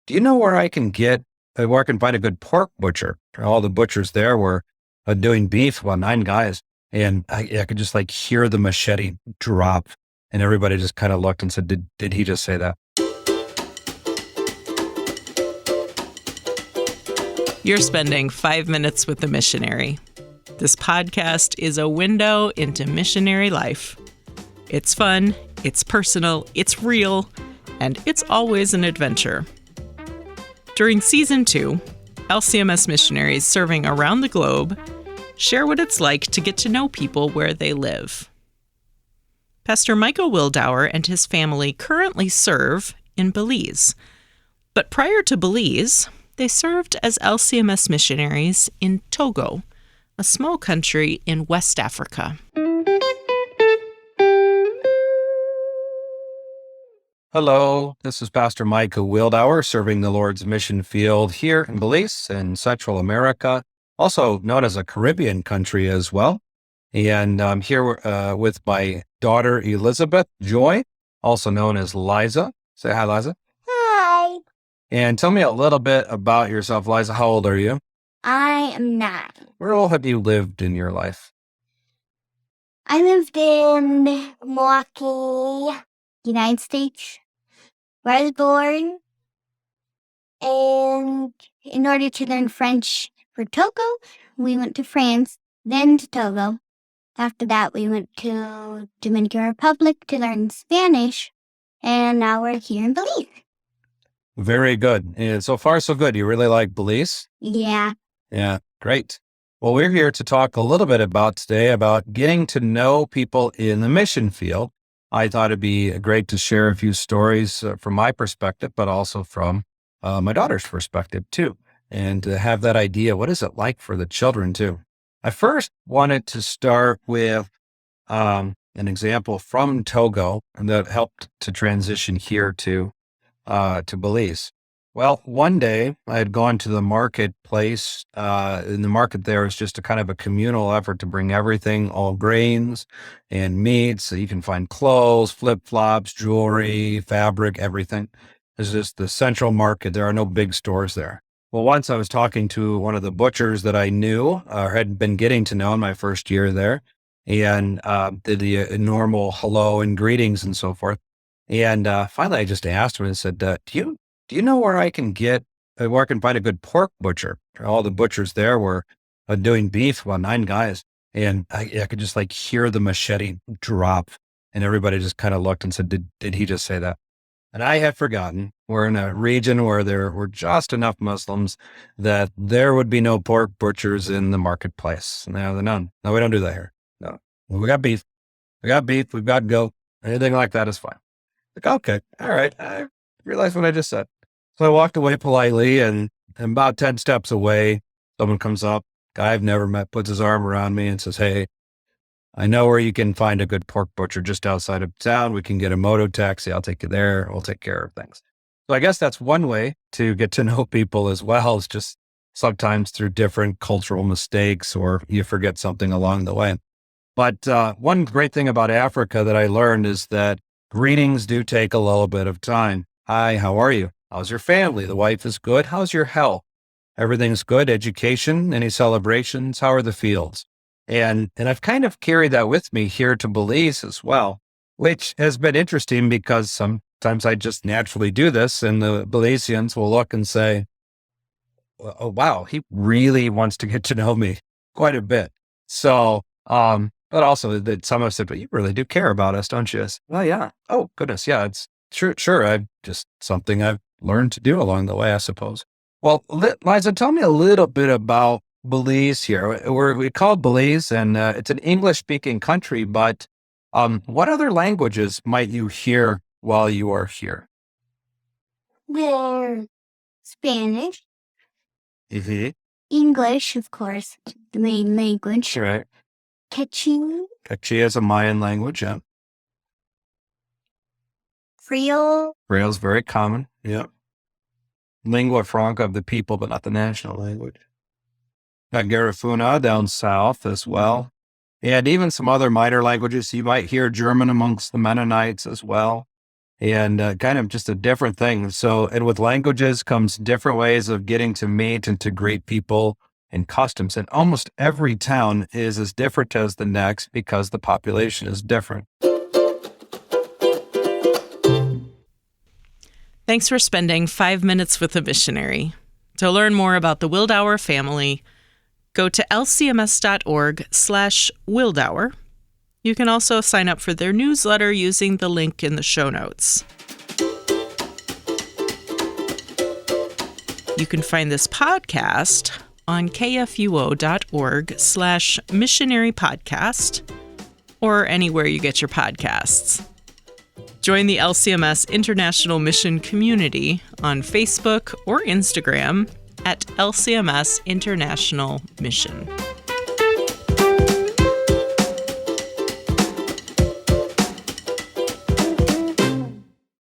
Do you know where where I can find a good pork butcher? All the butchers there were doing beef, about 9 guys. And I could just like hear the machete drop. And everybody just kind of looked and said, did he just say that? You're spending 5 minutes with the missionary. This podcast is a window into missionary life. It's fun, it's personal, it's real, and it's always an adventure. During Season 2, LCMS missionaries serving around the globe share what it's like to get to know people where they live. Pastor Micah Wildauer and his family currently serve in Belize. But prior to Belize, they served as LCMS missionaries in Togo, a small country in West Africa. Hello, this is Pastor Micah Wildauer serving the Lord's mission field here in Belize in Central America, also known as a Caribbean country as well. And I'm here with my daughter, Elizabeth Joy, also known as Liza. Say hi, Liza. Hi. And tell me a little bit about yourself, Liza. How old are you? I am 9. Where all have you lived in your life? I lived in Milwaukee, United States, where I was born. And in order to learn French for Togo, we went to France, then to Togo. After that, we went to Dominican Republic to learn Spanish. And now we're here in Belize. Very good. And so far, so good. You really like Belize? Yeah. Yeah, great. Well, we're here to talk a little bit today about getting to know people in the mission field. I thought it'd be great to share a few stories from my perspective, but also from my daughter's perspective too, and to have that idea. What is it like for the children too? I first wanted to start with an example from Togo that helped to transition here to Belize. Well, one day I had gone to the marketplace. In the market there is just a kind of a communal effort to bring everything, all grains and meats. So you can find clothes, flip-flops, jewelry, fabric, everything. It's just the central market. There are no big stores there. Well, once I was talking to one of the butchers that I knew or had been getting to know in my first year there, and did the normal hello and greetings and so forth. And finally, I just asked him and said, do you know where I can find a good pork butcher? All the butchers there were doing beef, about 9 guys. And I could just like hear the machete drop. And everybody just kind of looked and said, did he just say that? And I had forgotten we're in a region where there were just enough Muslims that there would be no pork butchers in the marketplace. No, none. No, we don't do that here. No, we got beef. We've got goat. Anything like that is fine. Like, okay, all right. I realized what I just said. So I walked away politely, and about 10 steps away, someone comes up, guy I've never met, puts his arm around me and says, hey, I know where you can find a good pork butcher just outside of town. We can get a moto taxi. I'll take you there. We'll take care of things. So I guess that's one way to get to know people as well, is just sometimes through different cultural mistakes or you forget something along the way. But one great thing about Africa that I learned is that greetings do take a little bit of time. Hi, how are you? How's your family? The wife is good. How's your health? Everything's good. Education? Any celebrations? How are the fields? And I've kind of carried that with me here to Belize as well, which has been interesting because sometimes I just naturally do this and the Belizeans will look and say, oh, wow, he really wants to get to know me quite a bit. So, but also that some have said, but you really do care about us, don't you? Well, yeah. Oh, goodness. Yeah, it's sure. I've just something I've learned to do along the way, I suppose. Well, Liza, tell me a little bit about Belize here. We call it Belize, and it's an English-speaking country, but what other languages might you hear while you are here? There's Spanish, Mm-hmm. English, of course, the main language. Right. Quechua, Quechua is a Mayan language, yeah. Creole, Creole is very common, yeah. Lingua franca of the people, but not the national language. Got Garifuna down south as well. And even some other minor languages. You might hear German amongst the Mennonites as well. and kind of just a different thing. So, and with languages comes different ways of getting to meet and to greet people and customs. And almost every town is as different as the next because the population is different. Thanks for spending 5 minutes with a missionary. To learn more about the Wildauer family, go to lcms.org/Wildauer. You can also sign up for their newsletter using the link in the show notes. You can find this podcast on kfuo.org/missionary podcast or anywhere you get your podcasts. Join the LCMS International Mission community on Facebook or Instagram at LCMS International Mission.